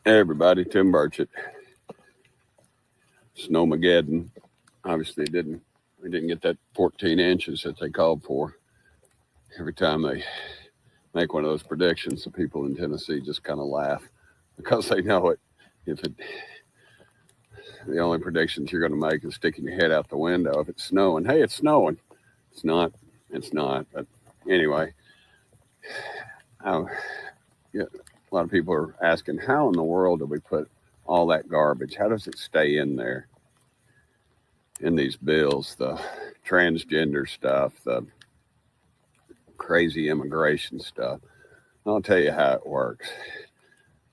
Hey everybody, Tim Burchett. Snowmageddon. Obviously we didn't get that 14 inches that they called for. Every time they make one of those predictions, the people in Tennessee just kind of laugh because they know it. If it the only predictions you're going to make is sticking your head out the window if it's snowing. Hey, it's snowing. It's not. It's not. But anyway, I, yeah, a lot of people are asking, how in the world do we put all that garbage? How does it stay in there in these bills? The transgender stuff, the crazy immigration stuff. I'll tell you how it works.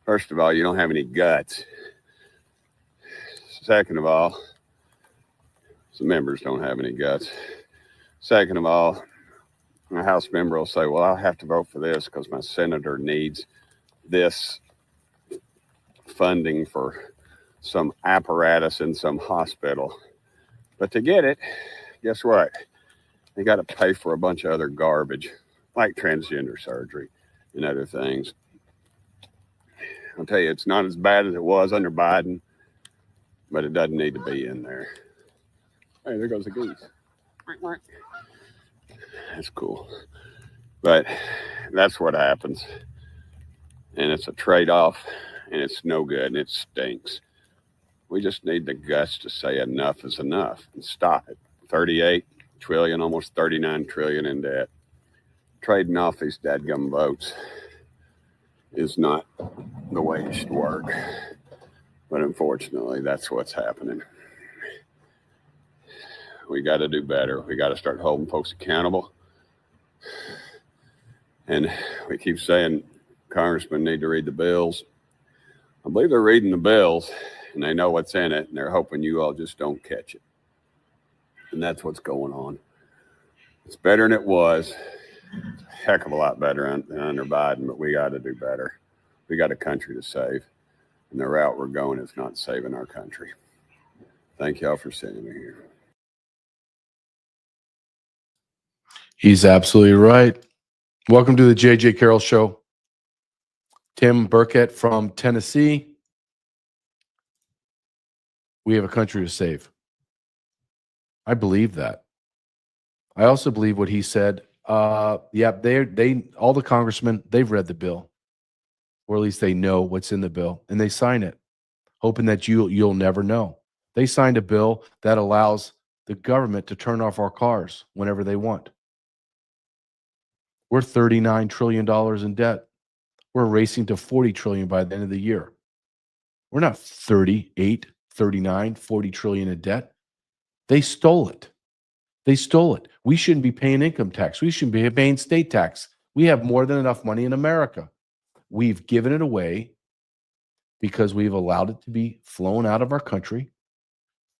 First of all, you don't have any guts. Second of all, the members don't have any guts. Second of all, a House member will say, well, I'll have to vote for this because my senator needs this funding for some apparatus in some hospital. But to get it, guess what? They got to pay for a bunch of other garbage, like transgender surgery and other things. I'll tell you, it's not as bad as it was under Biden, but it doesn't need to be in there. Hey, there goes the geese. That's cool. But that's what happens. And it's a trade off, and it's no good, and it stinks. We just need the guts to say enough is enough and stop it. 38 trillion, almost 39 trillion in debt. Trading off these dadgum votes is not the way it should work. But unfortunately, that's what's happening. We got to do better. We got to start holding folks accountable. And we keep saying congressmen need to read the bills. I believe they're reading the bills and they know what's in it, and they're hoping you all just don't catch it. And that's what's going on. It's better than it was. It's a heck of a lot better than under Biden, but we got to do better. We got a country to save, and the route we're going is not saving our country. Thank y'all for sending me here. He's absolutely right. Welcome to the J.J. Carrell Show. Tim Burkett from Tennessee. We have a country to save. I believe that. I also believe what he said. All the congressmen, they've read the bill, or at least they know what's in the bill, and they sign it, hoping that you'll never know. They signed a bill that allows the government to turn off our cars whenever they want. We're $39 trillion in debt. We're racing to $40 trillion by the end of the year. We're not 38, 39, 40 trillion in debt. They stole it. They stole it. We shouldn't be paying income tax. We shouldn't be paying state tax. We have more than enough money in America. We've given it away because we've allowed it to be flown out of our country.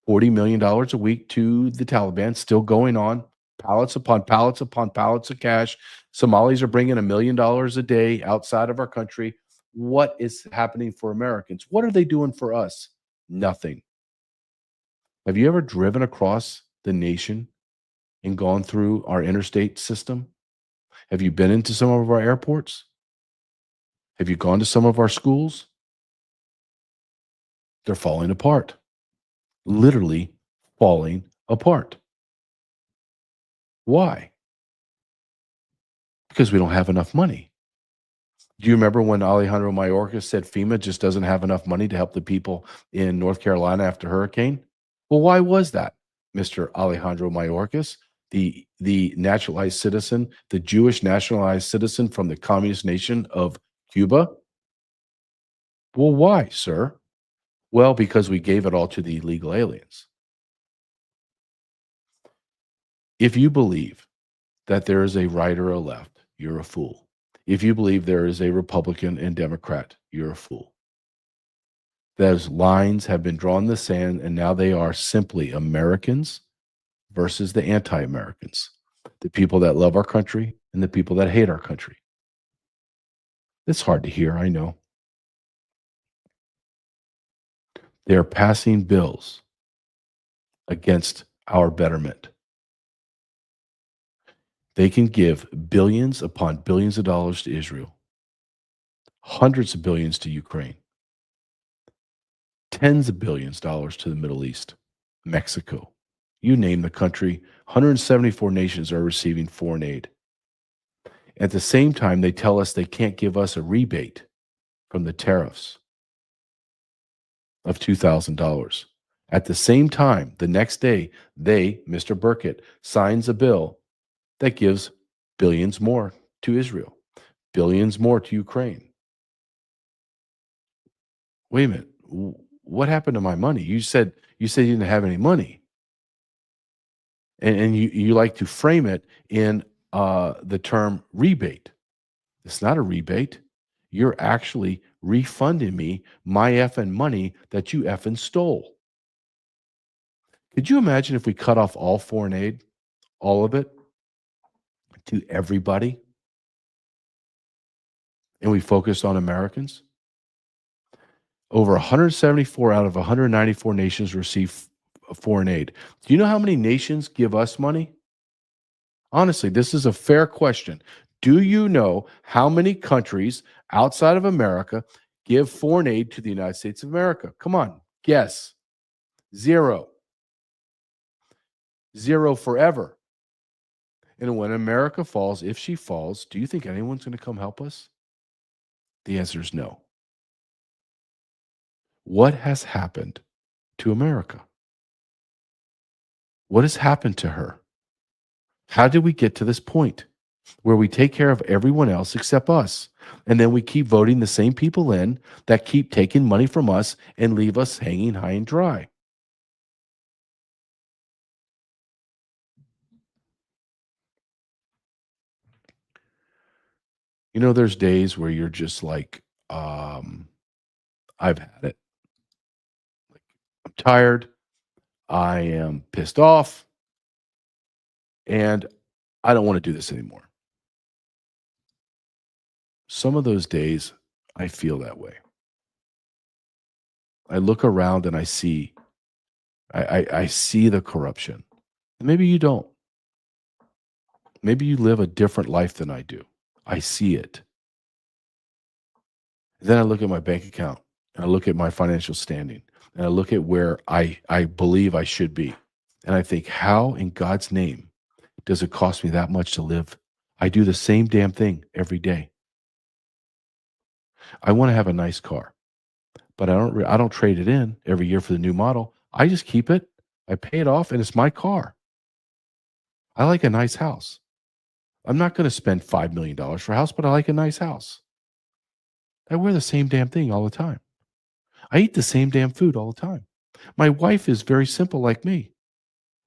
$40 million a week to the Taliban, still going on. Pallets upon pallets upon pallets of cash. Somalis are bringing $1 million a day outside of our country. What is happening for Americans? What are they doing for us? Nothing. Have you ever driven across the nation and gone through our interstate system? Have you been into some of our airports? Have you gone to some of our schools? They're falling apart. Literally falling apart. Why? Because we don't have enough money. Do you remember when Alejandro Mayorkas said FEMA just doesn't have enough money to help the people in North Carolina after hurricane? Well, why was that, Mr. Alejandro Mayorkas, the naturalized citizen, the Jewish nationalized citizen from the communist nation of Cuba? Well, why, sir? Well, because we gave it all to the illegal aliens. If you believe that there is a right or a left, you're a fool. If you believe there is a Republican and Democrat, you're a fool. Those lines have been drawn in the sand, and now they are simply Americans versus the anti-Americans, the people that love our country and the people that hate our country. It's hard to hear, I know. They're passing bills against our betterment. They can give billions upon billions of dollars to Israel, hundreds of billions to Ukraine. tens of billions of dollars to the Middle East, Mexico. You name the country, 174 nations are receiving foreign aid. At the same time, they tell us they can't give us a rebate from the tariffs of $2,000. At the same time, the next day, Mr. Burkett, signs a bill that gives billions more to Israel, billions more to Ukraine. Wait a minute. What happened to my money? You said you didn't have any money. And you like to frame it in the term rebate. It's not a rebate. You're actually refunding me my effing money that you effing stole. Could you imagine if we cut off all foreign aid, all of it, to everybody, and we focused on Americans? Over 174 out of 194 nations receive foreign aid. Do you know how many nations give us money? Honestly, this is a fair question. Do you know how many countries outside of America give foreign aid to the United States of America? Come on, guess. Zero. Zero forever. And when America falls, if she falls, do you think anyone's going to come help us? The answer is no. What has happened to America? What has happened to her? How did we get to this point where we take care of everyone else except us? And then we keep voting the same people in that keep taking money from us and leave us hanging high and dry. You know, there's days where you're just like, I've had it. Like, I'm tired. I am pissed off. And I don't want to do this anymore. Some of those days, I feel that way. I look around and I see the corruption. Maybe you don't. Maybe you live a different life than I do. I see it. Then I look at my bank account and I look at my financial standing and I look at where I believe I should be. And I think, how in God's name does it cost me that much to live? I do the same damn thing every day. I want to have a nice car, but I don't trade it in every year for the new model. I just keep it. I pay it off and it's my car. I like a nice house. I'm not going to spend $5 million for a house, but I like a nice house. I wear the same damn thing all the time. I eat the same damn food all the time. My wife is very simple like me.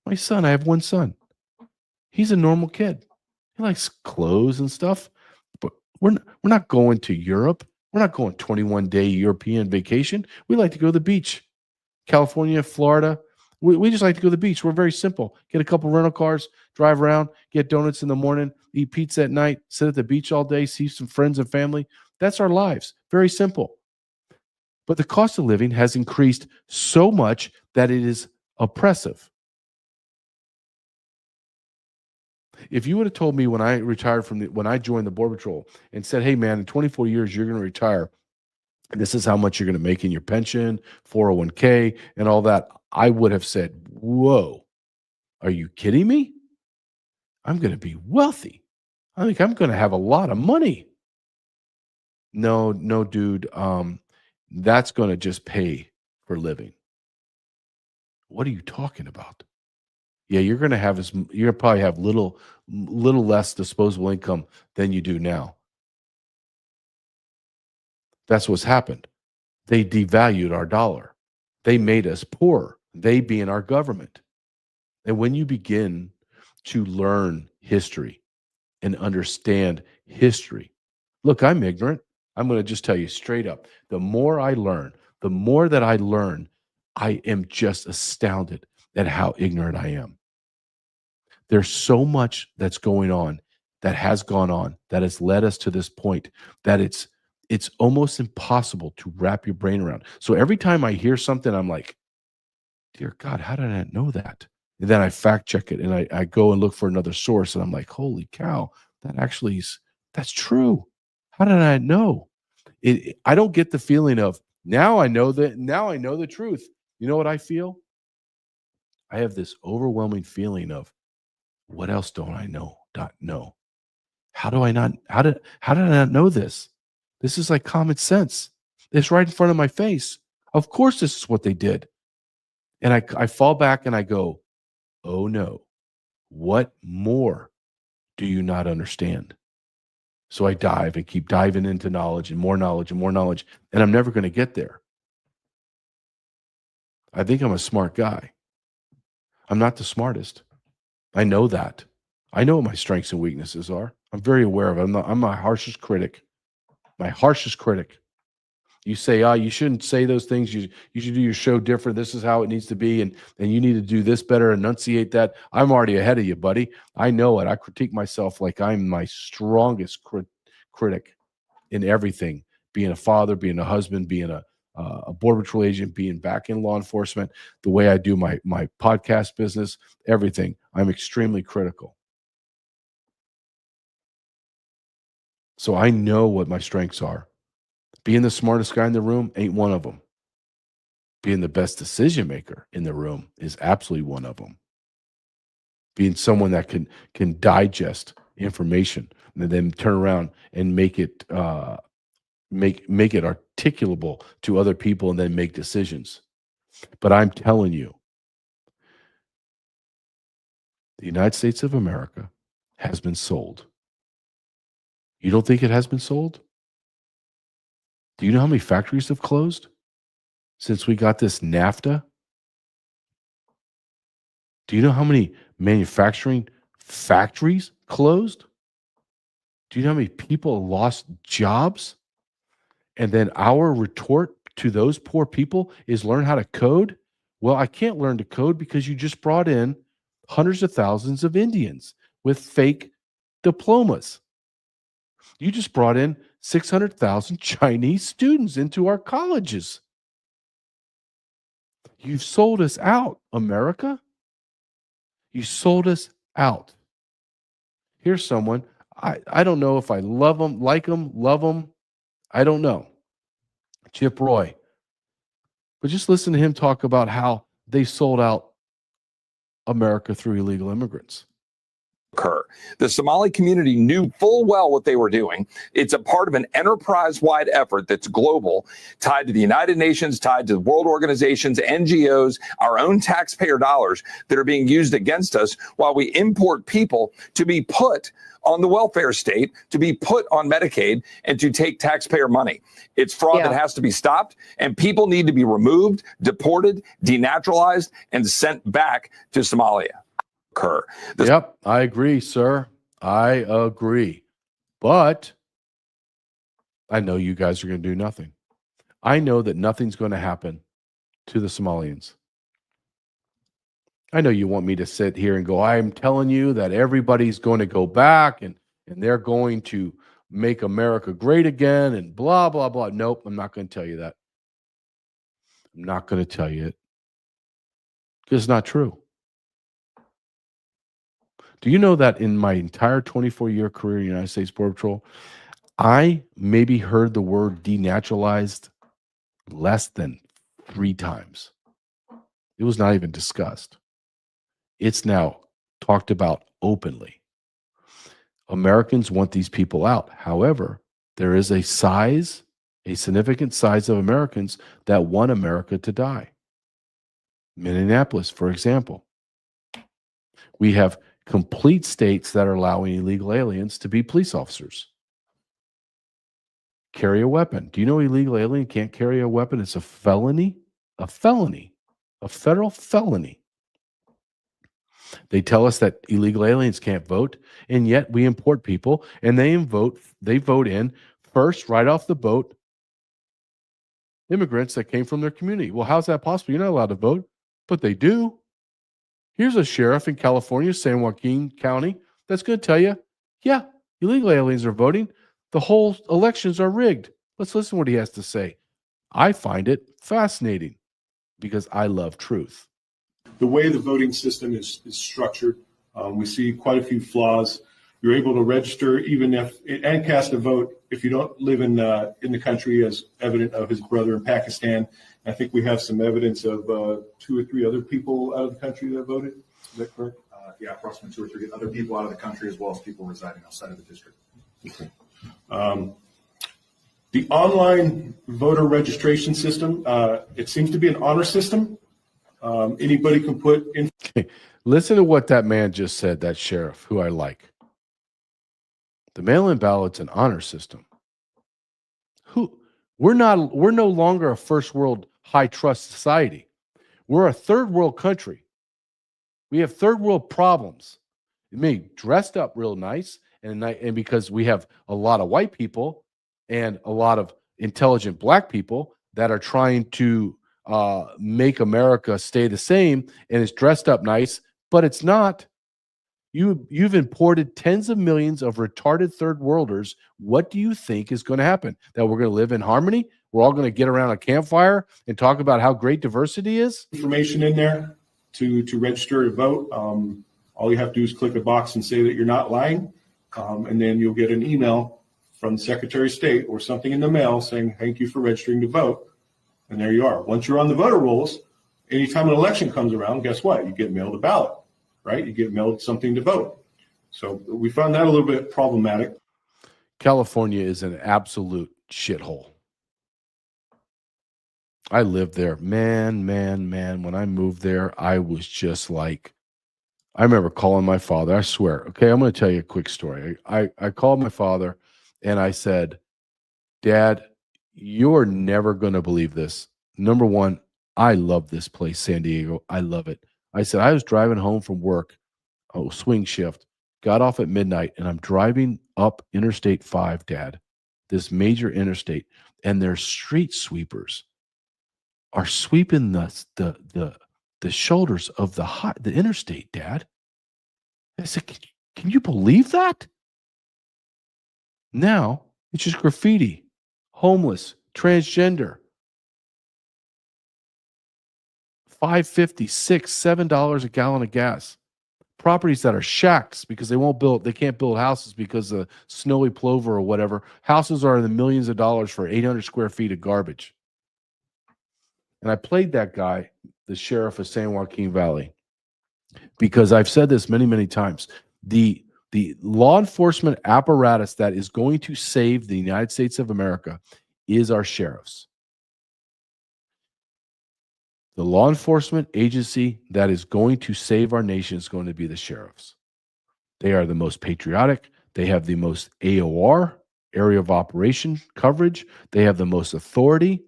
My son, I have one son. He's a normal kid. He likes clothes and stuff, but we're not going to Europe. We're not going 21-day European vacation. We like to go to the beach. California, Florida. We just like to go to the beach. We're very simple. Get a couple rental cars, drive around, get donuts in the morning, eat pizza at night, sit at the beach all day, see some friends and family. That's our lives. Very simple. But the cost of living has increased so much that it is oppressive. If you would have told me when I retired when I joined the Border Patrol and said, hey man, in 24 years, you're going to retire, and this is how much you're going to make in your pension, 401k, and all that, I would have said, whoa, are you kidding me? I'm going to be wealthy. I think I'm going to have a lot of money. No, dude. That's going to just pay for living. What are you talking about? Yeah, you're going to probably have little less disposable income than you do now. That's what's happened. They devalued our dollar. They made us poorer. They being our government. And when you begin to learn history and understand history, look, I'm ignorant. I'm going to just tell you straight up. The more I learn, the more that I learn, I am just astounded at how ignorant I am. There's so much that's going on, that has gone on, that has led us to this point that it's almost impossible to wrap your brain around. So every time I hear something, I'm like, dear God, how did I not know that? And then I fact check it and I go and look for another source and I'm like, holy cow, that's true. How did I know? I don't get the feeling of Now I know the truth. You know what I feel? I have this overwhelming feeling of, what else don't I know? Not know. How did I not know this? This is like common sense. It's right in front of my face. Of course, this is what they did. And I fall back and I go, oh no, what more do you not understand? So I dive and keep diving into knowledge and more knowledge and more knowledge. And I'm never going to get there. I think I'm a smart guy. I'm not the smartest. I know that. I know what my strengths and weaknesses are. I'm very aware of it. I'm my harshest critic. My harshest critic. You say, you shouldn't say those things. You should do your show different. This is how it needs to be. And you need to do this better, enunciate that. I'm already ahead of you, buddy. I know it. I critique myself like I'm my strongest critic in everything. Being a father, being a husband, being a Border Patrol agent, being back in law enforcement, the way I do my podcast business, everything. I'm extremely critical. So I know what my strengths are. Being the smartest guy in the room ain't one of them. Being the best decision maker in the room is absolutely one of them. Being someone that can digest information and then turn around and make it make it articulable to other people and then make decisions. But I'm telling you, the United States of America has been sold. You don't think it has been sold? Do you know how many factories have closed since we got this NAFTA? Do you know how many manufacturing factories closed? Do you know how many people lost jobs? And then our retort to those poor people is learn how to code. Well, I can't learn to code because you just brought in hundreds of thousands of Indians with fake diplomas. You just brought in 600,000 Chinese students into our colleges. You've sold us out, America. You sold us out. Here's someone, I don't know if I love them, like them, love them. I don't know. Chip Roy. But just listen to him talk about how they sold out America through illegal immigrants. Occur. The Somali community knew full well what they were doing. It's a part of an enterprise-wide effort that's global, tied to the United Nations, tied to world organizations, NGOs, our own taxpayer dollars that are being used against us while we import people to be put on the welfare state, to be put on Medicaid, and to take taxpayer money. It's fraud that has to be stopped, and people need to be removed, deported, denaturalized, and sent back to Somalia. Yep, I agree, sir. I agree. But I know you guys are going to do nothing. I know that nothing's going to happen to the Somalians. I know you want me to sit here and go, I'm telling you that everybody's going to go back and they're going to make America great again and blah, blah, blah. Nope, I'm not going to tell you that. I'm not going to tell you it because it's not true. Do you know that in my entire 24-year career in the United States Border Patrol, I maybe heard the word denaturalized less than 3 times? It was not even discussed. It's now talked about openly. Americans want these people out. However, there is a significant size of Americans that want America to die. Minneapolis, for example. We have complete states that are allowing illegal aliens to be police officers. Carry a weapon. Do you know illegal alien can't carry a weapon? It's a felony. A felony. A federal felony. They tell us that illegal aliens can't vote, and yet we import people, and they vote in first, right off the boat, immigrants that came from their community. Well, how's that possible? You're not allowed to vote, but they do. Here's a sheriff in California, San Joaquin County, that's going to tell you, yeah, illegal aliens are voting. The whole elections are rigged. Let's listen to what he has to say. I find it fascinating because I love truth. The way the voting system is structured, we see quite a few flaws. You're able to register even if and cast a vote if you don't live in the country, as evident of his brother in Pakistan. I think we have some evidence of 2 or 3 other people out of the country that voted. Is that correct? Yeah, approximately 2 or 3 other people out of the country, as well as people residing outside of the district. Okay. The online voter registration system, it seems to be an honor system. Anybody can put in. Okay. Listen to what that man just said, that sheriff, who I like. The mail-in ballot's an honor system. We're no longer a first world high trust society. We're a third world country. We have third world problems. It may dressed up real nice, and because we have a lot of white people and a lot of intelligent black people that are trying to make America stay the same, and it's dressed up nice, but it's not. You've imported tens of millions of retarded third worlders. What do you think is going to happen? That we're going to live in harmony? We're all going to get around a campfire and talk about how great diversity is? Information in there to register to vote. All you have to do is click a box and say that you're not lying, and then you'll get an email from the Secretary of State or something in the mail saying, thank you for registering to vote. And there you are. Once you're on the voter rolls, anytime an election comes around, guess what? You get mailed a ballot, right? You get mailed something to vote. So we found that a little bit problematic. California is an absolute shithole. I lived there. Man. When I moved there, I was just like, I remember calling my father. I swear. Okay, I'm going to tell you a quick story. I called my father and I said, Dad, you're never going to believe this. Number one, I love this place, San Diego. I love it. I said, I was driving home from work, swing shift, got off at midnight, and I'm driving up Interstate 5, Dad, this major interstate, and their street sweepers are sweeping the shoulders of the interstate, Dad. I said, can you believe that? Now it's just graffiti, homeless, transgender. $5.50, $6, $7 a gallon of gas. Properties that are shacks because they can't build houses because of snowy plover or whatever. Houses are in the millions of dollars for 800 square feet of garbage. And I played that guy, the sheriff of San Joaquin Valley, because I've said this many, many times. The law enforcement apparatus that is going to save the United States of America is our sheriffs. The law enforcement agency that is going to save our nation is going to be the sheriffs. They are the most patriotic. They have the most AOR, area of operation coverage. They have the most authority,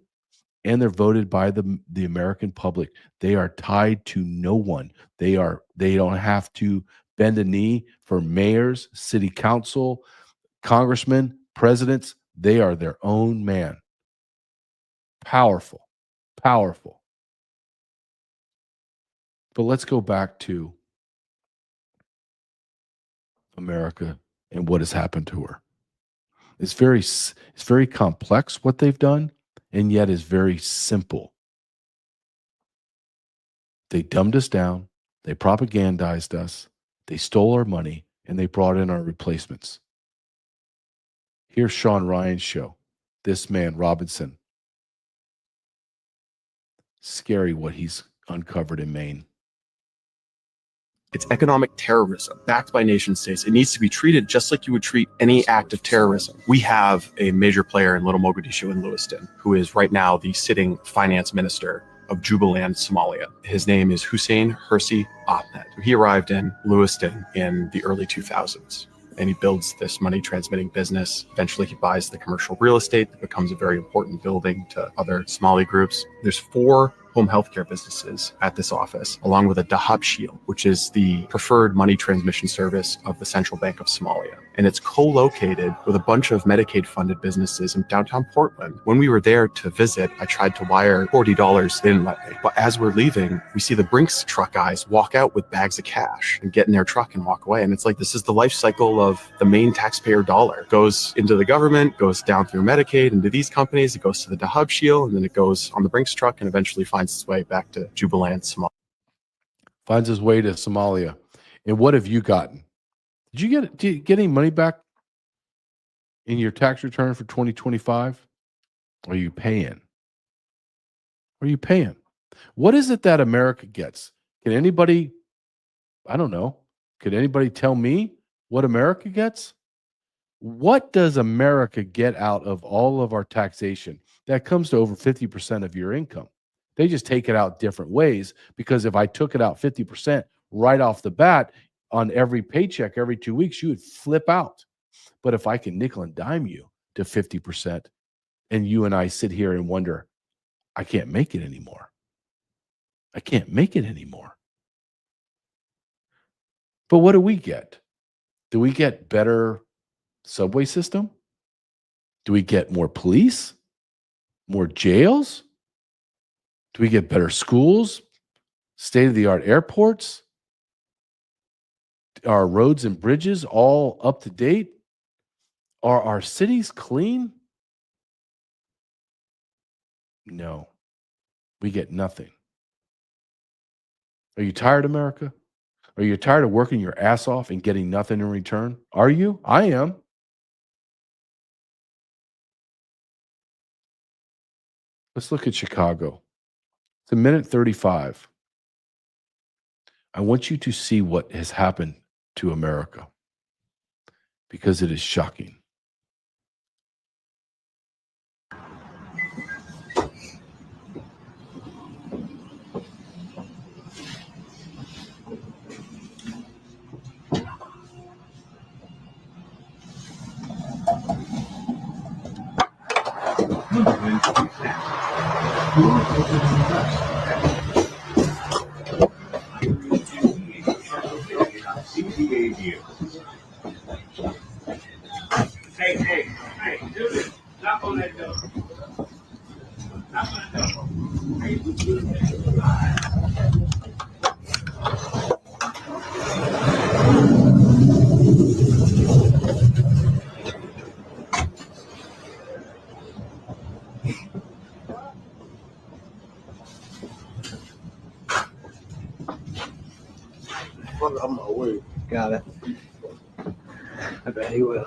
and they're voted by the American public. They are tied to no one. They don't have to bend a knee for mayors, city council, congressmen, presidents. They are their own man. Powerful. But let's go back to America and what has happened to her. It's very complex what they've done, and yet is very simple. They dumbed us down, they propagandized us, they stole our money, and they brought in our replacements. Here's Sean Ryan's show. This man, Robinson. Scary what he's uncovered in Maine. It's economic terrorism backed by nation states. It needs to be treated just like you would treat any act of terrorism. We have a major player in Little Mogadishu in Lewiston, who is right now the sitting finance minister of Jubaland, Somalia. His name is Hussein Hirsi Ahmed. He arrived in Lewiston in the early 2000s. And he builds this money transmitting business. Eventually he buys the commercial real estate that becomes a very important building to other Somali groups. There's 4 home healthcare businesses at this office, along with a Dahab Shield, which is the preferred money transmission service of the Central Bank of Somalia. And it's co-located with a bunch of Medicaid-funded businesses in downtown Portland. When we were there to visit, I tried to wire $40. They didn't let me. But as we're leaving, we see the Brinks truck guys walk out with bags of cash and get in their truck and walk away. And it's like, this is the life cycle of the main taxpayer dollar. It goes into the government, goes down through Medicaid, into these companies, it goes to the Dahab Shield, and then it goes on the Brinks truck and eventually finds its way back to Jubaland, Somalia. Finds his way to Somalia. And what have you gotten? Did you get any money back in your tax return for 2025? Are you paying? Are you paying? What is it that America gets? Can anybody, I don't know, could anybody tell me what America gets? What does America get out of all of our taxation? That comes to over 50% of your income. They just take it out different ways, because if I took it out 50% right off the bat on every paycheck every 2 weeks, you would flip out. But if I can nickel and dime you to 50%, and you and I sit here and wonder, I can't make it anymore. I can't make it anymore. But what do we get? Do we get better subway system? Do we get more police? More jails? Do we get better schools? State-of-the-art airports? Are roads and bridges all up to date? Are our cities clean? No. We get nothing. Are you tired, America? Are you tired of working your ass off and getting nothing in return? Are you? I am. Let's look at Chicago. It's a minute 35. I want you to see what has happened to America, because it is shocking. Hey, do this. Knock on that door. Knock on that door. On my way. Got it. I bet he will.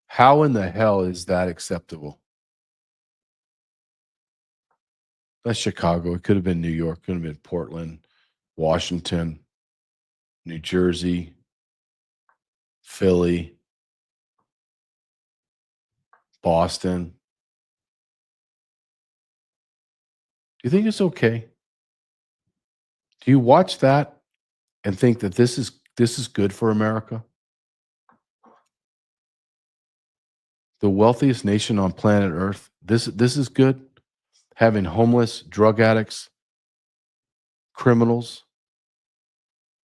How in the hell is that acceptable? That's Chicago. It could have been New York, could have been Portland, Washington, New Jersey, Philly, Boston. Do you think it's okay? Do you watch that and think that this is good for America? The wealthiest nation on planet Earth. This is good. Having homeless, drug addicts, criminals,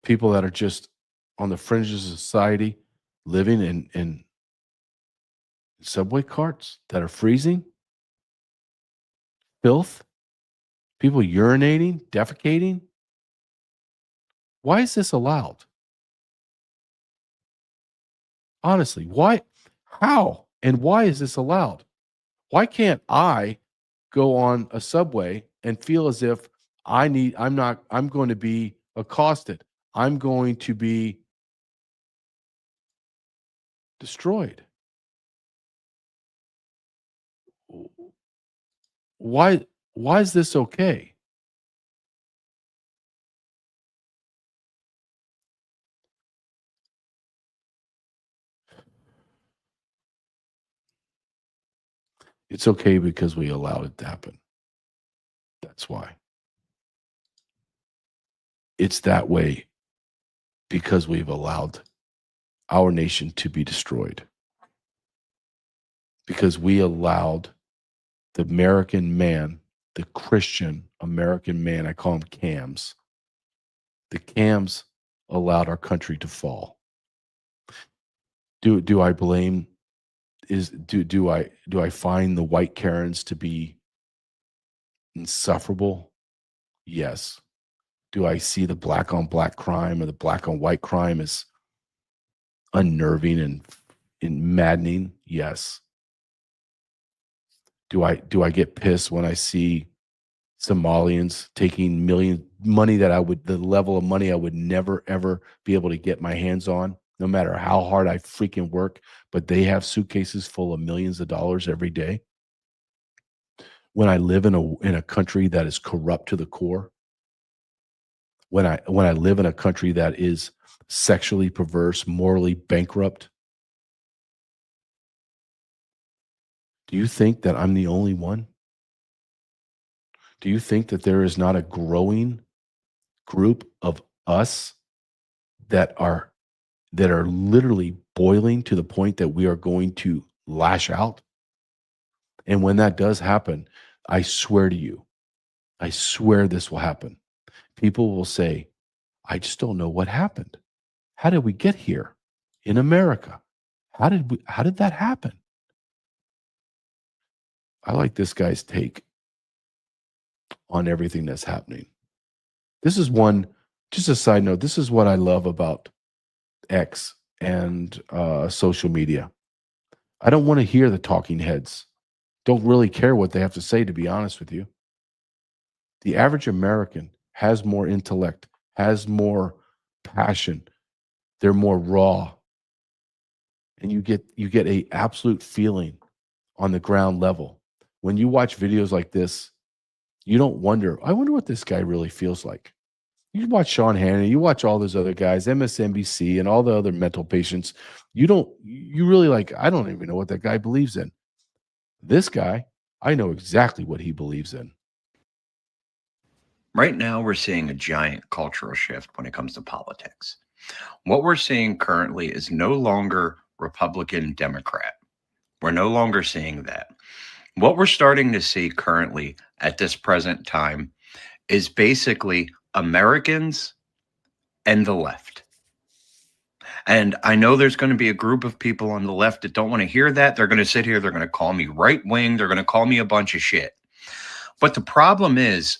people that are just on the fringes of society, living in subway carts that are freezing, filth, people urinating, defecating. Why is this allowed? Honestly, why? How? And why is this allowed? Why can't I go on a subway and feel as if I'm going to be accosted? I'm going to be destroyed. Why is this okay? It's okay because we allowed it to happen. That's why. It's that way because we've allowed our nation to be destroyed. Because we allowed the American man, the Christian American man, I call them cams. The cams allowed our country to fall. Do I blame do I find the white Karens to be insufferable? Yes. Do I see the black on black crime or the black on white crime as unnerving and maddening? Yes. Do I get pissed when I see Somalians taking money that the level of money I would never ever be able to get my hands on, no matter how hard I freaking work, but they have suitcases full of millions of dollars every day? When I live in a country that is corrupt to the core, when I live in a country that is sexually perverse, morally bankrupt, do you think that I'm the only one? Do you think that there is not a growing group of us that are literally boiling to the point that we are going to lash out? And when that does happen, I swear to you, I swear this will happen. People will say, I just don't know what happened. How did we get here in America? How did that happen? I like this guy's take on everything that's happening. This is one, just a side note, this is what I love about X and social media. I don't want to hear the talking heads. Don't really care what they have to say, to be honest with you. The average American has more intellect, has more passion. They're more raw. And you get a absolute feeling on the ground level. When you watch videos like this, you don't wonder, I wonder what this guy really feels like. You watch Sean Hannity, you watch all those other guys, MSNBC and all the other mental patients. You really like, I don't even know what that guy believes in. This guy, I know exactly what he believes in. Right now, we're seeing a giant cultural shift when it comes to politics. What we're seeing currently is no longer Republican, Democrat. We're no longer seeing that. What we're starting to see currently at this present time is basically Americans and the left. And I know there's going to be a group of people on the left that don't want to hear that. They're going to sit here. They're going to call me right wing. They're going to call me a bunch of shit. But the problem is,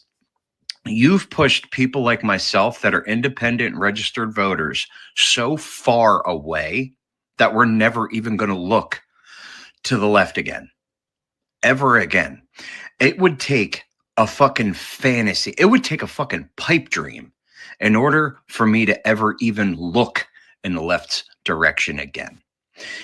you've pushed people like myself that are independent registered voters so far away that we're never even going to look to the left again, ever again. It would take a fucking fantasy. It would take a fucking pipe dream in order for me to ever even look in the left's direction again.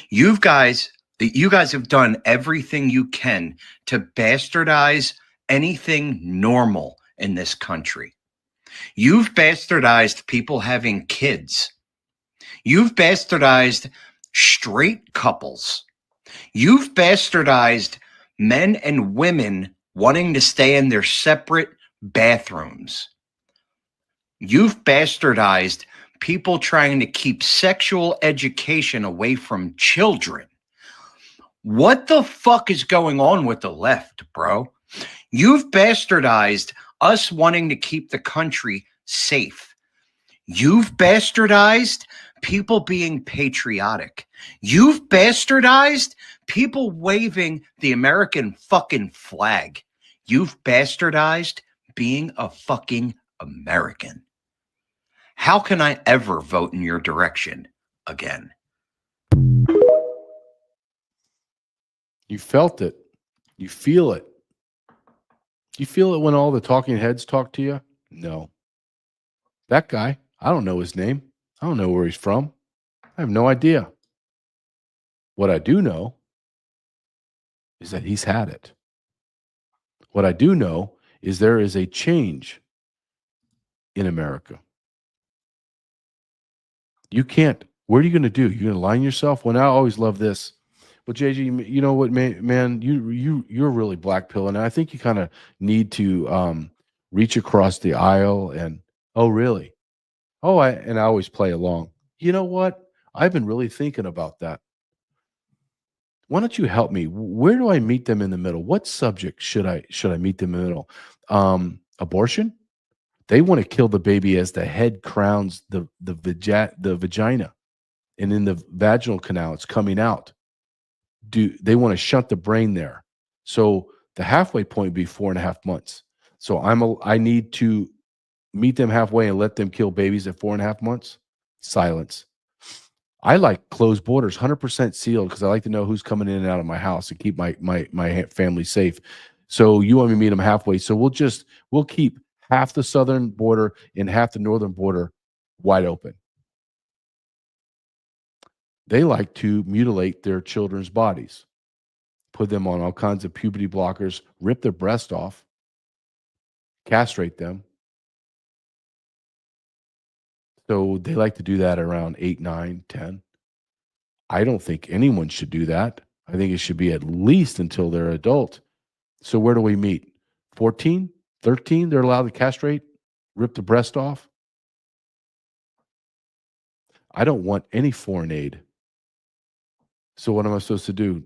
You guys have done everything you can to bastardize anything normal in this country. You've bastardized people having kids. You've bastardized straight couples. You've bastardized men and women wanting to stay in their separate bathrooms. You've bastardized people trying to keep sexual education away from children. What the fuck is going on with the left, bro? You've bastardized us wanting to keep the country safe. You've bastardized people being patriotic. You've bastardized people waving the American fucking flag. You've bastardized being a fucking American. How can I ever vote in your direction again? You felt it. You feel it. You feel it when all the talking heads talk to you? No. That guy, I don't know his name. I don't know where he's from. I have no idea. What I do know is that he's had it. What I do know is there is a change in America. You can't. What are you going to do? You're going to line yourself? Well, I always love this. Well, JG, you know what, man, you're really black pill, and I think you kind of need to reach across the aisle and, oh, really? Oh, I always play along. You know what? I've been really thinking about that. Why don't you help me? Where do I meet them in the middle? What subject should I meet them in the middle? Abortion? They want to kill the baby as the head crowns the vagina, and in the vaginal canal, it's coming out. They want to shunt the brain there? So the halfway point would be 4.5 months. So I need to meet them halfway and let them kill babies at 4.5 months. Silence. I like closed borders, 100% sealed, because I like to know who's coming in and out of my house and keep my family safe. So you want me to meet them halfway. So we'll keep half the southern border and half the northern border wide open. They like to mutilate their children's bodies, put them on all kinds of puberty blockers, rip their breast off, castrate them. So they like to do that around 8, 9, 10. I don't think anyone should do that. I think it should be at least until they're adult. So where do we meet? 14, 13, they're allowed to castrate, rip the breast off. I don't want any foreign aid. So what am I supposed to do?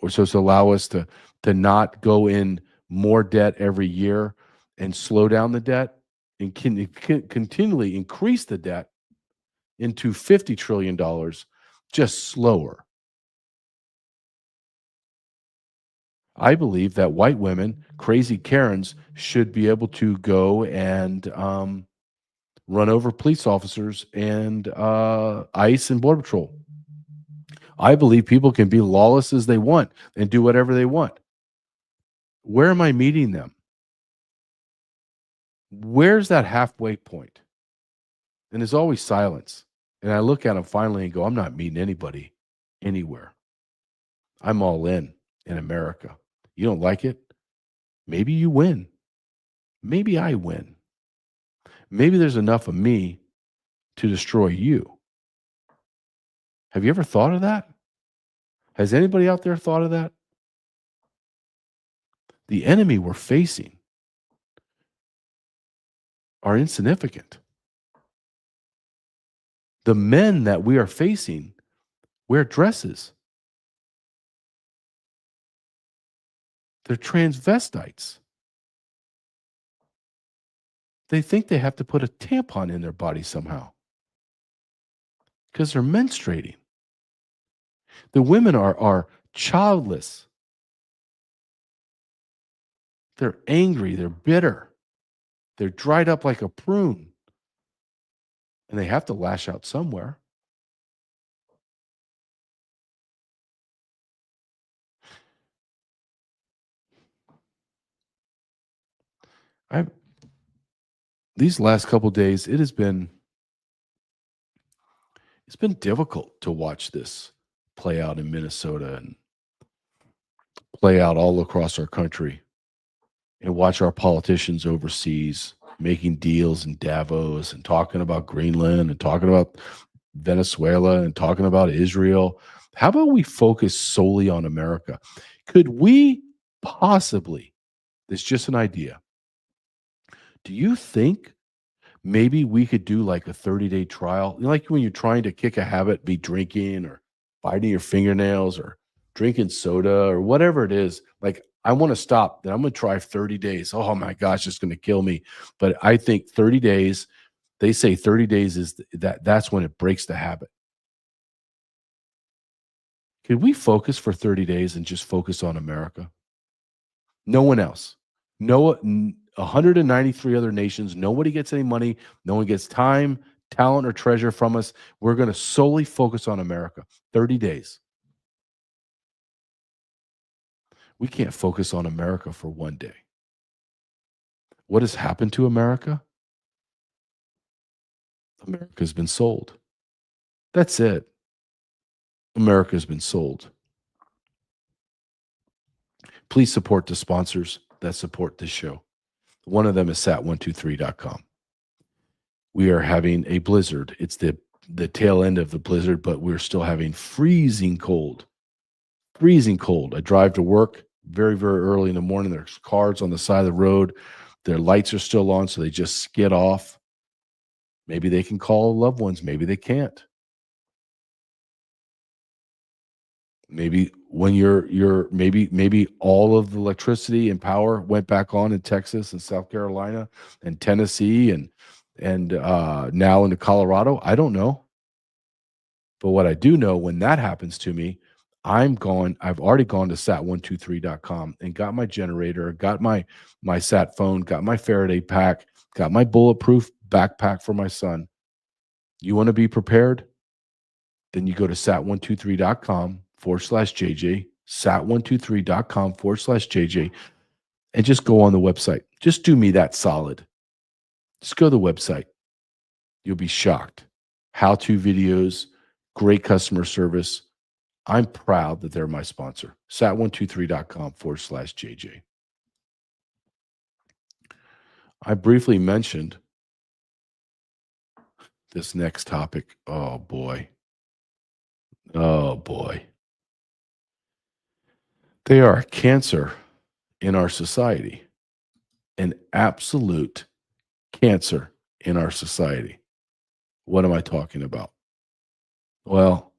We're supposed to allow us to not go in more debt every year and slow down the debt and continually increase the debt into $50 trillion, just slower. I believe that white women, crazy Karens, should be able to go and run over police officers and ICE and Border Patrol. I believe people can be lawless as they want and do whatever they want. Where am I meeting them? Where's that halfway point? And there's always silence. And I look at them finally and go, I'm not meeting anybody anywhere. I'm all in America. You don't like it? Maybe you win. Maybe I win. Maybe there's enough of me to destroy you. Have you ever thought of that? Has anybody out there thought of that? The enemy we're facing are insignificant. The men that we are facing wear dresses. They're transvestites. They think they have to put a tampon in their body somehow because they're menstruating. The women are childless. They're angry. They're bitter. They're dried up like a prune. And they have to lash out somewhere. These last couple of days, it's been difficult to watch this play out in Minnesota and play out all across our country, and watch our politicians overseas making deals in Davos and talking about Greenland and talking about Venezuela and talking about Israel. How about we focus solely on America? Could we possibly, it's just an idea, do you think maybe we could do like a 30-day trial? You know, like when you're trying to kick a habit, be drinking or biting your fingernails or drinking soda or whatever it is. Like, I want to stop. Then I'm going to try 30 days. Oh my gosh, it's going to kill me. But I think 30 days, they say 30 days is that's when it breaks the habit. Could we focus for 30 days and just focus on America? No one else. No, 193 other nations. Nobody gets any money. No one gets time, talent, or treasure from us. We're going to solely focus on America. 30 days. We can't focus on America for one day. What has happened to America? America's been sold. That's it. America's been sold. Please support the sponsors that support this show. One of them is sat123.com. We are having a blizzard. It's the tail end of the blizzard, but we're still having freezing cold. Freezing cold. I drive to work very, very early in the morning. There's cars on the side of the road. Their lights are still on, so they just skid off. Maybe they can call loved ones. Maybe they can't. Maybe when maybe all of the electricity and power went back on in Texas and South Carolina and Tennessee and now into Colorado. I don't know. But what I do know, when that happens to me, I've already gone to sat123.com and got my generator, got my sat phone, got my Faraday pack, got my bulletproof backpack for my son. You want to be prepared? Then you go to sat123.com/JJ, sat123.com/JJ, and just go on the website. Just do me that solid. Just go to the website. You'll be shocked. How-to videos, great customer service. I'm proud that they're my sponsor. sat123.com/JJ. I briefly mentioned this next topic. Oh boy. Oh boy. They are a cancer in our society, an absolute cancer in our society. What am I talking about? Well,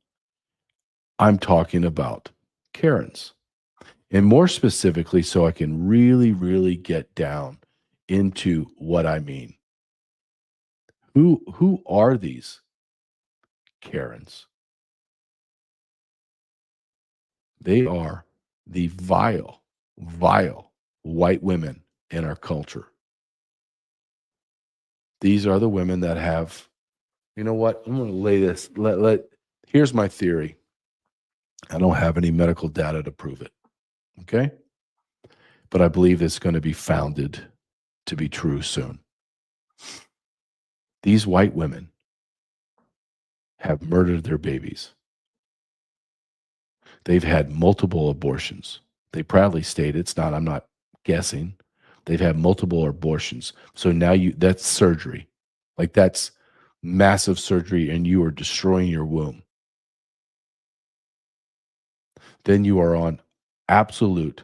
I'm talking about Karens. And more specifically, so I can really, really get down into what I mean. Who are these Karens? They are the vile, vile white women in our culture. These are the women that have, you know what? I'm going to lay this. Here's my theory. I don't have any medical data to prove it. Okay? But I believe it's going to be founded to be true soon. These white women have murdered their babies. They've had multiple abortions. They proudly state it's not, I'm not guessing. They've had multiple abortions. So now that's surgery. Like that's massive surgery and you are destroying your womb. Then you are on absolute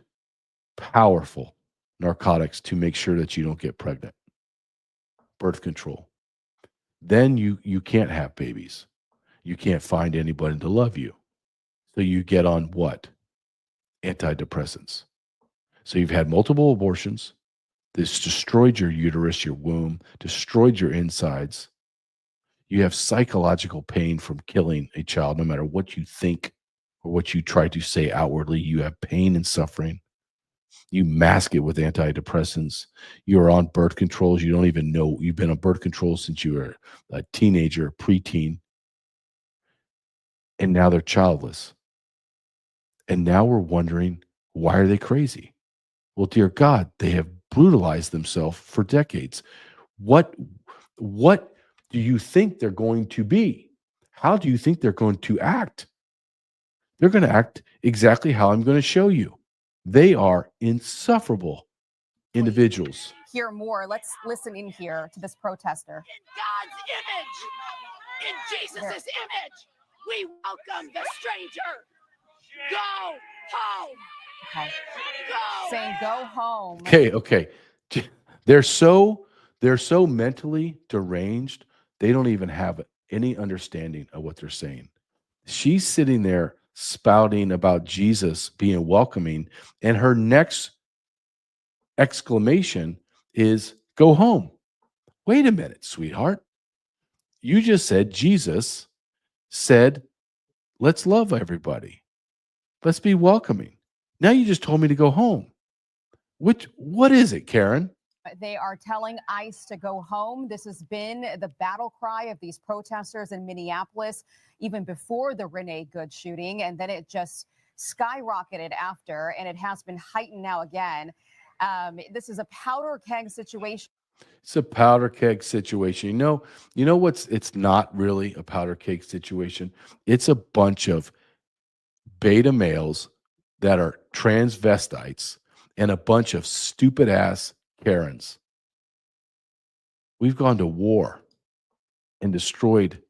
powerful narcotics to make sure that you don't get pregnant. Birth control. Then you can't have babies. You can't find anybody to love you. So you get on what? Antidepressants. So you've had multiple abortions. This destroyed your uterus, your womb, destroyed your insides. You have psychological pain from killing a child, no matter what you think or what you try to say outwardly. You have pain and suffering. You mask it with antidepressants. You're on birth controls. You don't even know you've been on birth control since you were a teenager, preteen. And now they're childless. And now we're wondering, why are they crazy? Well, dear God, they have brutalized themselves for decades. What do you think they're going to be? How do you think they're going to act? They're going to act exactly how I'm going to show you. They are insufferable individuals. Hear more. Let's listen in here to this protester. In God's image, in Jesus' image, we welcome the stranger. Go home. Okay. Go. Saying go home. Okay. They're so mentally deranged, they don't even have any understanding of what they're saying. She's sitting there spouting about Jesus being welcoming, and her next exclamation is, go home. Wait a minute, sweetheart. You just said Jesus said, let's love everybody. Let's be welcoming. Now you just told me to go home. What is it, Karen? They are telling ICE to go home. This has been the battle cry of these protesters in Minneapolis, even before the Renee Good shooting. And then it just skyrocketed after, and it has been heightened now again. This is a powder keg situation. It's a powder keg situation. You know what's, it's not really a powder keg situation. It's a bunch of beta males that are transvestites and a bunch of stupid ass Karens. We've gone to war and destroyed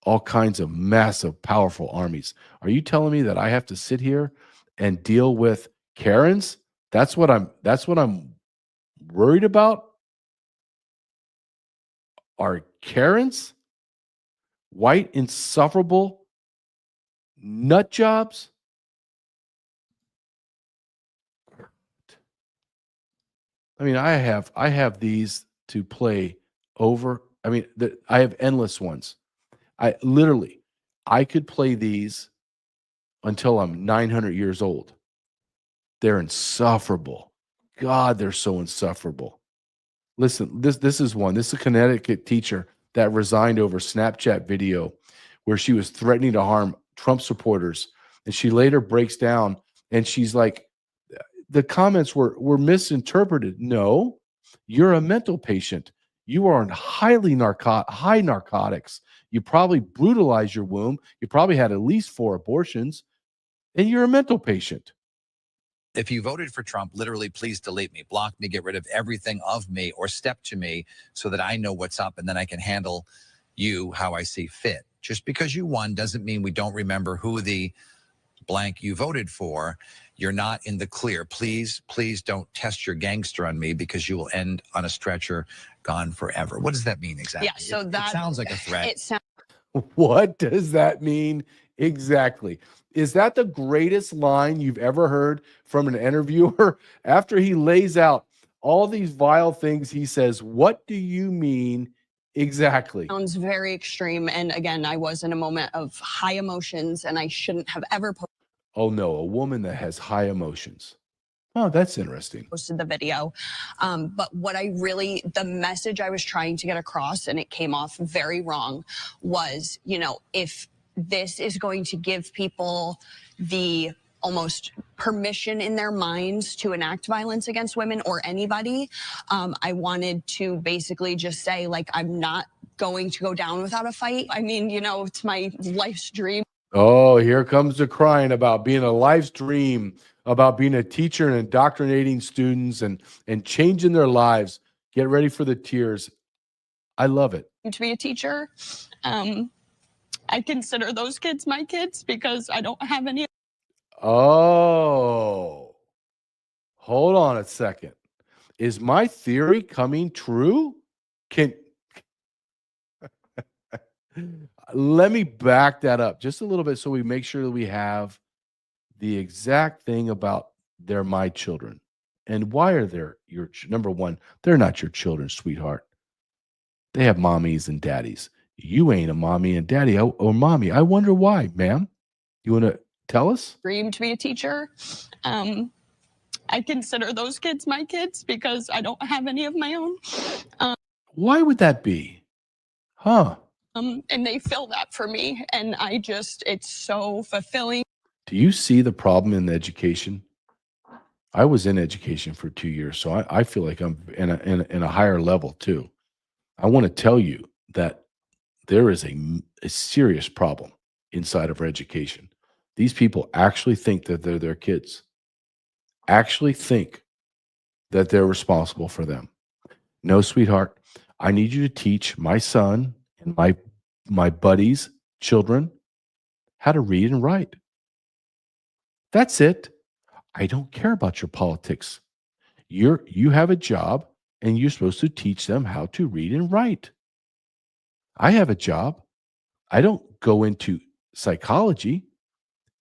all kinds of massive, powerful armies. Are you telling me that I have to sit here and deal with Karens? That's what I'm worried about. Are Karens white, insufferable nut jobs? I mean, I have these to play over. I mean, I have endless ones. I could play these until I'm 900 years old. They're insufferable. God, they're so insufferable. Listen, this is one. This is a Connecticut teacher that resigned over Snapchat video where she was threatening to harm Trump supporters. And she later breaks down and she's like, the comments were misinterpreted. No, you're a mental patient. You are on high narcotics. You probably brutalized your womb. You probably had at least 4 abortions, and you're a mental patient. If you voted for Trump, literally, please delete me, block me, get rid of everything of me, or step to me so that I know what's up and then I can handle you how I see fit. Just because you won doesn't mean we don't remember who the blank you voted for. You're not in the clear. Please, please don't test your gangster on me because you will end on a stretcher, gone forever. What does that mean exactly? Yeah, so it that sounds like a threat. It sounds. What does that mean exactly? Is that the greatest line you've ever heard from an interviewer? After he lays out all these vile things, he says, what do you mean exactly? Sounds very extreme. And again, I was in a moment of high emotions and I shouldn't have ever Oh no, a woman that has high emotions. Oh, that's interesting. posted the video. But what the message I was trying to get across, and it came off very wrong, was, if this is going to give people the almost permission in their minds to enact violence against women or anybody, I wanted to basically just say, I'm not going to go down without a fight. I mean, it's my life's dream. Oh, here comes the crying about being a life's dream, about being a teacher and indoctrinating students and changing their lives. Get ready for the tears. I love it. To be a teacher, I consider those kids my kids because I don't have any. Oh, hold on a second. Is my theory coming true? Let me back that up just a little bit so we make sure that we have the exact thing about they're my children. And why are they your number one? They're not your children, sweetheart. They have mommies and daddies. You ain't a mommy and daddy or mommy. I wonder why, ma'am. You want to tell us? Dream to be a teacher. I consider those kids my kids because I don't have any of my own. Why would that be? Huh? And they fill that for me. And it's so fulfilling. Do you see the problem in education? I was in education for 2 years, so I feel like I'm in a higher level too. I want to tell you that there is a serious problem inside of our education. These people actually think that they're their kids, actually think that they're responsible for them. No, sweetheart, I need you to teach my son and my buddies' children how to read and write. That's it. I don't care about your politics. You have a job and you're supposed to teach them how to read and write. I have a job. I don't go into psychology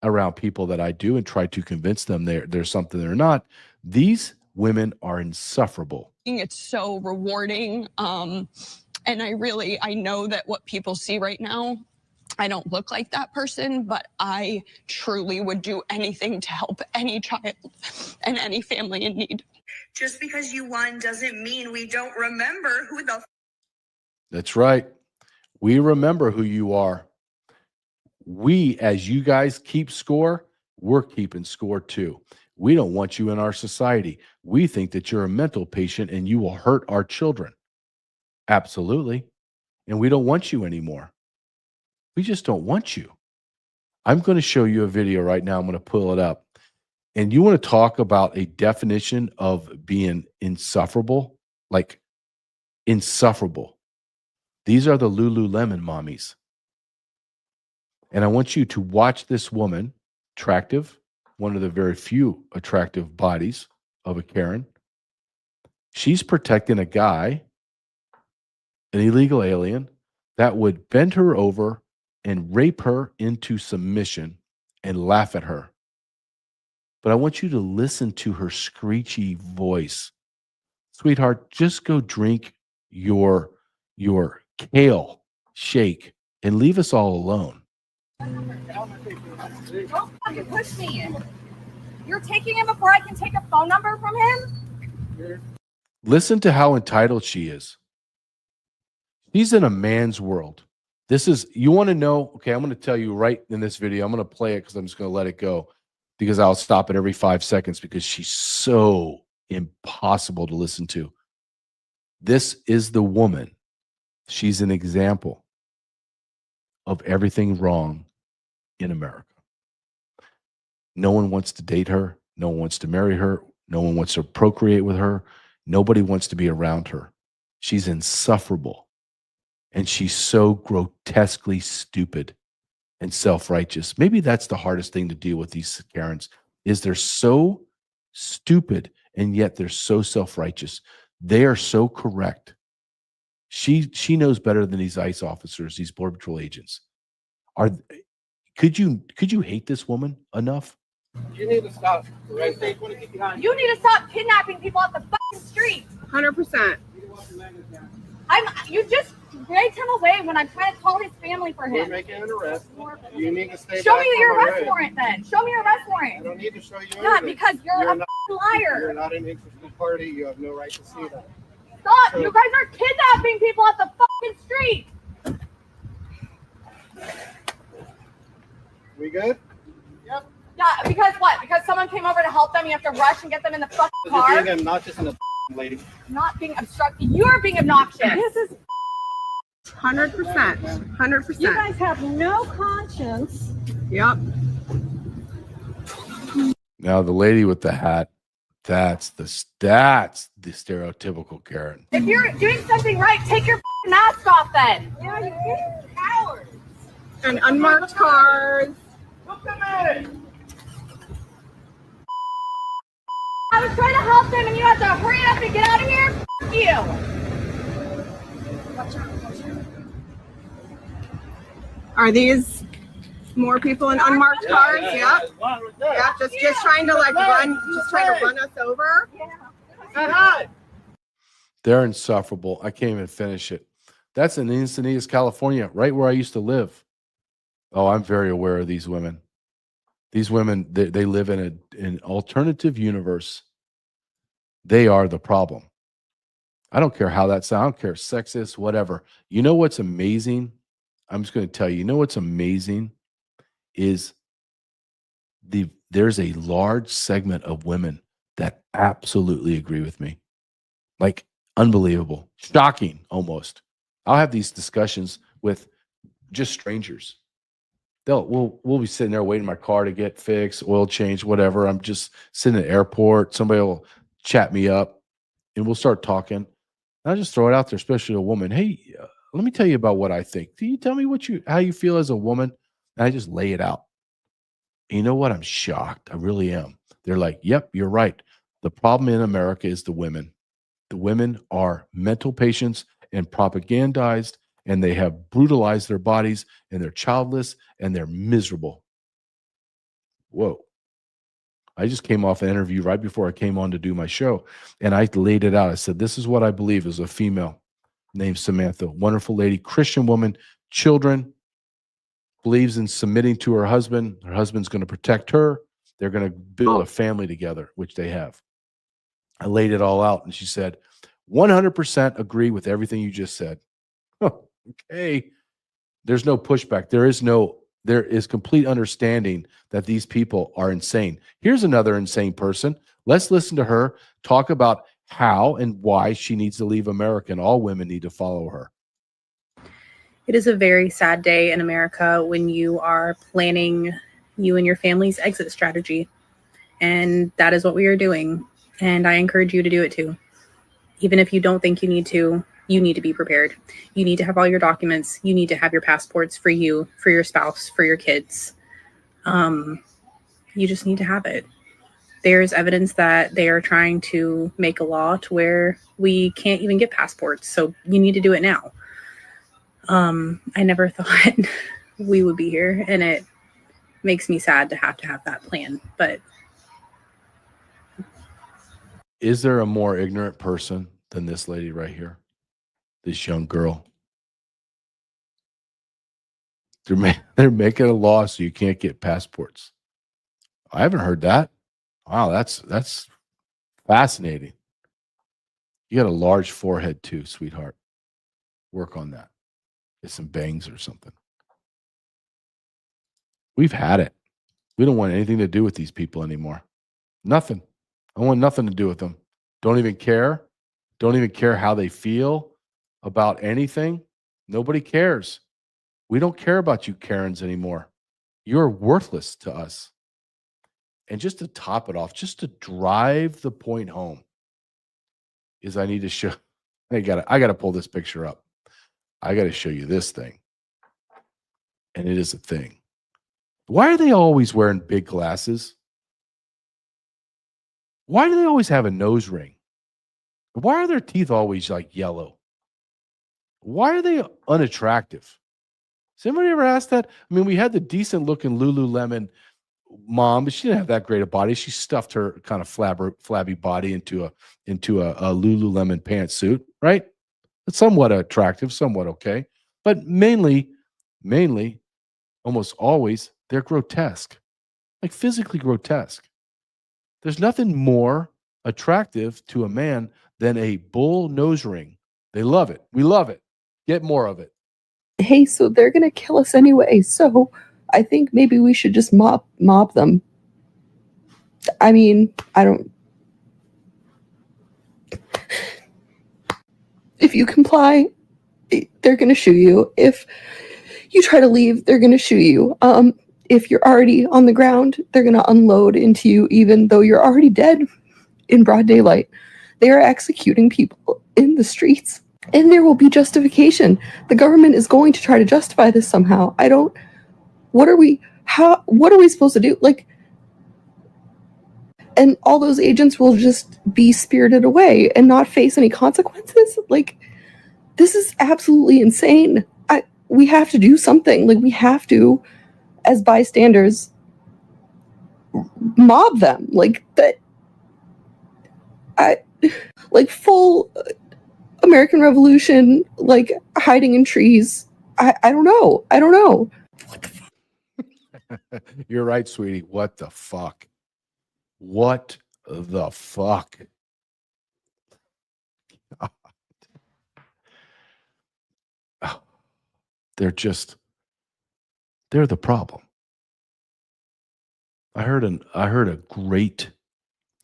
around people that I do and try to convince them they're something they're not. These women are insufferable. It's so rewarding. And I know that what people see right now, I don't look like that person, but I truly would do anything to help any child and any family in need. Just because you won doesn't mean we don't remember who the. That's right. We remember who you are. We, as you guys keep score, we're keeping score too. We don't want you in our society. We think that you're a mental patient and you will hurt our children. Absolutely. And we don't want you anymore. We just don't want you. I'm going to show you a video right now. I'm going to pull it up. And you want to talk about a definition of being insufferable? Like insufferable. These are the Lululemon mommies. And I want you to watch this woman, attractive, one of the very few attractive bodies of a Karen. She's protecting a guy, an illegal alien, that would bend her over and rape her into submission and laugh at her. But I want you to listen to her screechy voice. sweetheart, just go drink your kale shake and leave us all alone. Don't fucking push me. You're taking him before I can take a phone number from him? Listen to how entitled she is. She's in a man's world. This is, you want to know, okay, I'm going to tell you right in this video. I'm going to play it because I'm just going to let it go because I'll stop it every 5 seconds because she's so impossible to listen to. This is the woman. She's an example of everything wrong in America. No one wants to date her. No one wants to marry her. No one wants to procreate with her. Nobody wants to be around her. She's insufferable. And she's so grotesquely stupid and self-righteous. Maybe that's the hardest thing to deal with these Karens, is they're so stupid and yet they're so self-righteous. They are so correct. She knows better than these ICE officers, these Border Patrol agents. Could you hate this woman enough? You need to stop. You need to stop kidnapping people off the fucking street. 100%. You just dragged him away when I'm trying to call his family for him. We're making an arrest. You need to stay Show back me your from our arrest way. warrant then. Show me your arrest warrant. I don't need to show you Yeah, anything. because you're a not, liar. You're not an interested party. You have no right to see that. Stop! So- You guys are kidnapping people off the fucking street. We good? Yeah, because what? Because someone came over to help them. You have to rush and get them in the fucking car. You're being obnoxious and a lady. Not being obstructive. You're being obnoxious. This is 100%. 100%. You guys have no conscience. Yep. Now the lady with the hat, that's the stereotypical Karen. If you're doing something right, take your mask off then. Yeah, you're cowards. And unmarked cars. I was trying to help them and you have to hurry up and get out of here? F you. Watch out. Are these more people in unmarked cars? Yep. Yep. Just trying to like run us over. They're insufferable. I can't even finish it. That's in Encinitas, California, right where I used to live. Oh, I'm very aware of these women. These women, they live in an alternative universe. They are the problem. I don't care how that sounds. I don't care, sexist, whatever. You know what's amazing? I'm just going to tell you, you know what's amazing is there's a large segment of women that absolutely agree with me. Like unbelievable, shocking almost. I'll have these discussions with just strangers. We'll be sitting there waiting my car to get fixed, oil change, whatever. I'm just sitting at the airport. Somebody will chat me up and we'll start talking. And I'll just throw it out there, especially a woman. Hey, let me tell you about what I think. Can you tell me how you feel as a woman? And I just lay it out. And you know what? I'm shocked. I really am. They're like, yep, you're right. The problem in America is the women. The women are mental patients and propagandized, and they have brutalized their bodies, and they're childless, and they're miserable. Whoa. I just came off an interview right before I came on to do my show, and I laid it out. I said, this is what I believe as a female named Samantha, wonderful lady, Christian woman, children, believes in submitting to her husband. Her husband's going to protect her. They're going to build a family together, which they have. I laid it all out, and she said, 100% agree with everything you just said. Okay. There's no pushback. There is complete understanding that these people are insane. Here's another insane person. Let's listen to her talk about how and why she needs to leave America, and all women need to follow her. It is a very sad day in America when you are planning you and your family's exit strategy. And that is what we are doing. And I encourage you to do it too. Even if you don't think you need to be prepared. You need to have all your documents. You need to have your passports for you, for your spouse, for your kids. You just need to have it. There's evidence that they are trying to make a law to where we can't even get passports. So you need to do it now. I never thought we would be here, and it makes me sad to have that plan, but Is there a more ignorant person than this lady right here? This young girl. They're making a law so you can't get passports. I haven't heard that. Wow, that's fascinating. You got a large forehead too, sweetheart. Work on that. Get some bangs or something. We've had it. We don't want anything to do with these people anymore. Nothing. I want nothing to do with them. Don't even care. Don't even care how they feel about anything. Nobody cares. We don't care about you Karens anymore. You're worthless to us. And just to top it off, just to drive the point home, is I need to show. I gotta pull this picture up. I gotta show you this thing. And it is a thing. Why are they always wearing big glasses? Why do they always have a nose ring? Why are their teeth always like yellow? Why are they unattractive? Has anybody ever asked that? I mean, we had the decent looking Lululemon mom, but she didn't have that great a body. She stuffed her kind of flabby body into a Lululemon pantsuit, right? It's somewhat attractive, somewhat okay. But mainly, almost always, they're grotesque, like physically grotesque. There's nothing more attractive to a man than a bull nose ring. They love it. We love it. Get more of it. Hey, so they're gonna kill us anyway, so I think maybe we should just mob them. I mean, I don't. If you comply, they're gonna shoot you. If you try to leave, they're gonna shoot you. If you're already on the ground, they're gonna unload into you, even though you're already dead in broad daylight. They are executing people in the streets. And there will be justification. The government is going to try to justify this somehow. What are we supposed to do? Like, and all those agents will just be spirited away and not face any consequences? Like, this is absolutely insane. We have to do something. Like, we have to, as bystanders, mob them. Like, like full American Revolution, like hiding in trees. I don't know. What the fuck? You're right, sweetie. What the fuck? What the fuck? They're the problem. I heard a great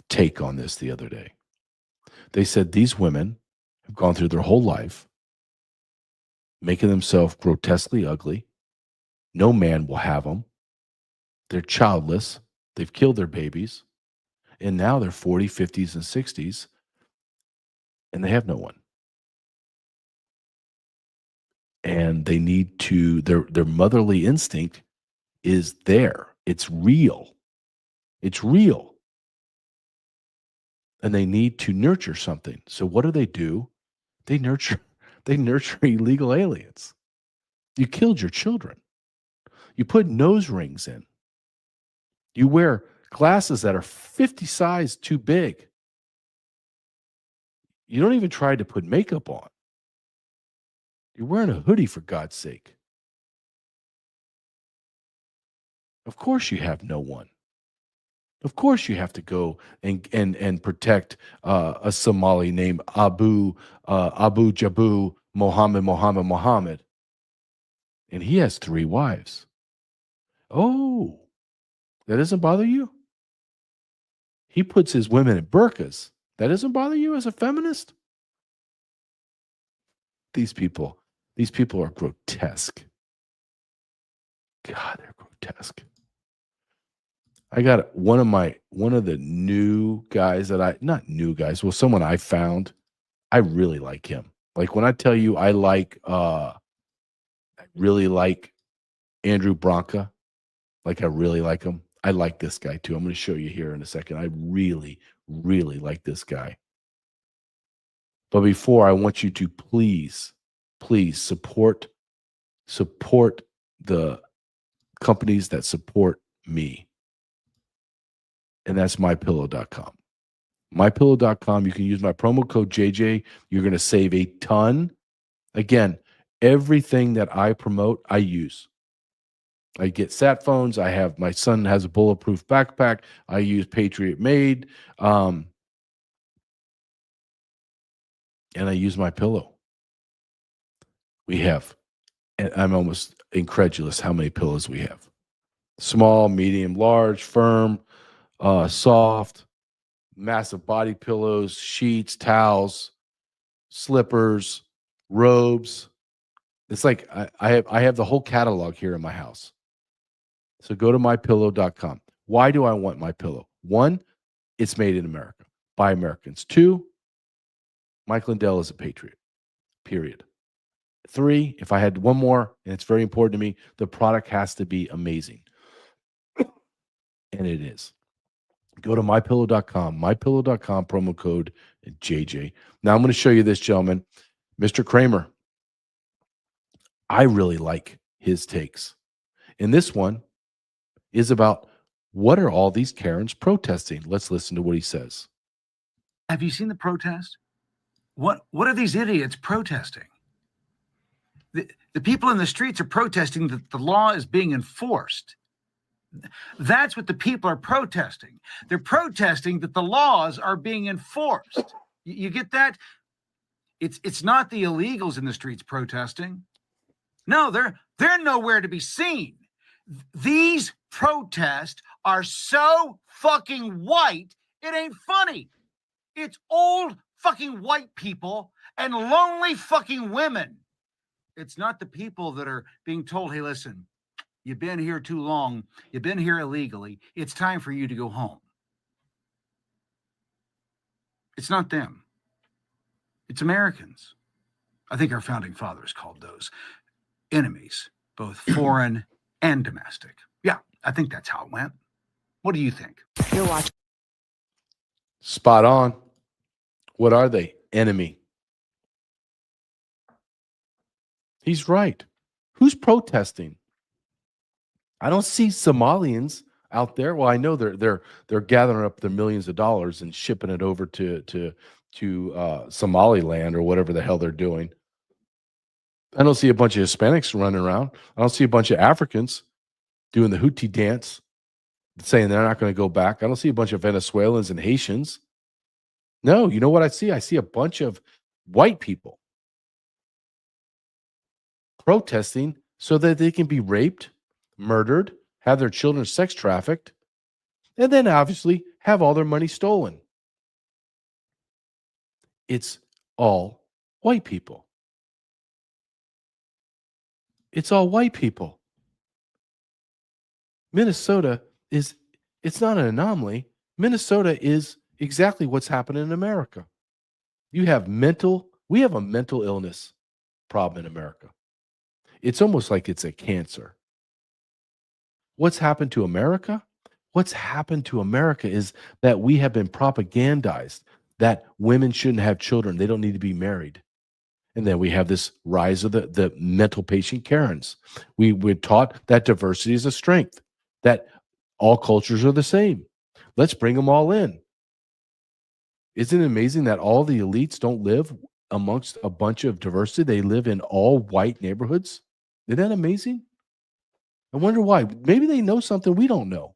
take on this the other day. They said these women have gone through their whole life making themselves grotesquely ugly. No man will have them. They're childless. They've killed their babies. And now they're 40, 50s, and 60s, and they have no one. And they need to, their motherly instinct is there. It's real. It's real. And they need to nurture something. So what do? They nurture illegal aliens. You killed your children. You put nose rings in. You wear glasses that are 50 size too big. You don't even try to put makeup on. You're wearing a hoodie, for God's sake. Of course you have no one. Of course you have to go and protect a Somali named Abu Jabu Mohammed. And he has 3 wives. Oh, that doesn't bother you? He puts his women in burqas. That doesn't bother you as a feminist? These people are grotesque. God, they're grotesque. I got one of the new guys someone I found. I really like him. Like, when I tell you I really like Andrew Branca, like I really like him. I like this guy too. I'm going to show you here in a second. I really, really like this guy. But before, I want you to please support the companies that support me. And that's mypillow.com. MyPillow.com. You can use my promo code JJ. You're going to save a ton. Again, everything that I promote, I use. I get sat phones. My son has a bulletproof backpack. I use Patriot Made. And I use my pillow. We have, and I'm almost incredulous how many pillows we have. Small, medium, large, firm, soft, massive body pillows, sheets, towels, slippers, robes. It's like I have the whole catalog here in my house. So go to mypillow.com. Why do I want my pillow? 1, it's made in America by Americans. 2, Mike Lindell is a patriot, period. 3, if I had one more, and it's very important to me, the product has to be amazing. And it is. Go to mypillow.com, mypillow.com, promo code JJ. Now I'm going to show you this gentleman, Mr. Kramer. I really like his takes. And this one is about what are all these Karens protesting? Let's listen to what he says. Have you seen the protest? What are these idiots protesting? The people in the streets are protesting that the law is being enforced. That's what the people are protesting. They're protesting that the laws are being enforced. You get that? It's not the illegals in the streets protesting. No, they're nowhere to be seen. These protests are so fucking white, it ain't funny. It's old fucking white people and lonely fucking women. It's not the people that are being told, hey, listen, you've been here too long. You've been here illegally. It's time for you to go home. It's not them. It's Americans. I think our founding fathers called those enemies, both foreign and domestic. Yeah, I think that's how it went. What do you think? You're watching. Spot on. What are they? Enemy. He's right. Who's protesting? I don't see Somalians out there. Well, I know they're gathering up their millions of dollars and shipping it over to Somaliland or whatever the hell they're doing. I don't see a bunch of Hispanics running around. I don't see a bunch of Africans doing the Houthi dance, saying they're not going to go back. I don't see a bunch of Venezuelans and Haitians. No, you know what I see? I see a bunch of white people protesting so that they can be raped, murdered, have their children sex trafficked, and then obviously have all their money stolen. It's all white people. It's all white people. Minnesota it's not an anomaly. Minnesota is exactly what's happening in America. We have a mental illness problem in America. It's almost like it's a cancer. What's happened to America? What's happened to America is that we have been propagandized that women shouldn't have children. They don't need to be married. And then we have this rise of the mental patient Karens. We're taught that diversity is a strength, that all cultures are the same. Let's bring them all in. Isn't it amazing that all the elites don't live amongst a bunch of diversity? They live in all white neighborhoods. Isn't that amazing? I wonder why. Maybe they know something we don't know.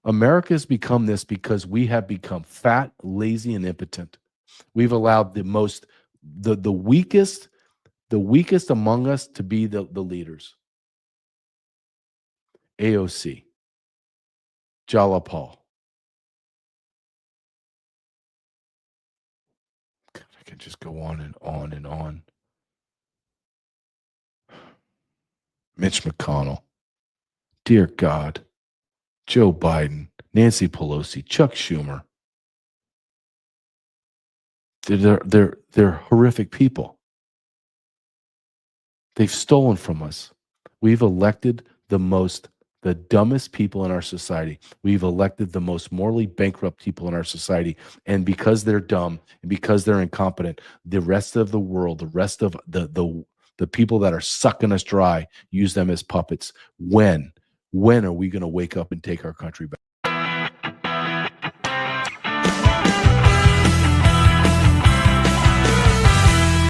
America has become this because we have become fat, lazy, and impotent. We've allowed the weakest among us to be the leaders. AOC, Jalapal. God, I can just go on and on and on. Mitch McConnell. Dear God. Joe Biden, Nancy Pelosi, Chuck Schumer. They're horrific people. They've stolen from us. We've elected the dumbest people in our society. We've elected the most morally bankrupt people in our society. And because they're dumb and because they're incompetent, the rest of the world, the rest of the people that are sucking us dry, use them as puppets. When are we going to wake up and take our country back?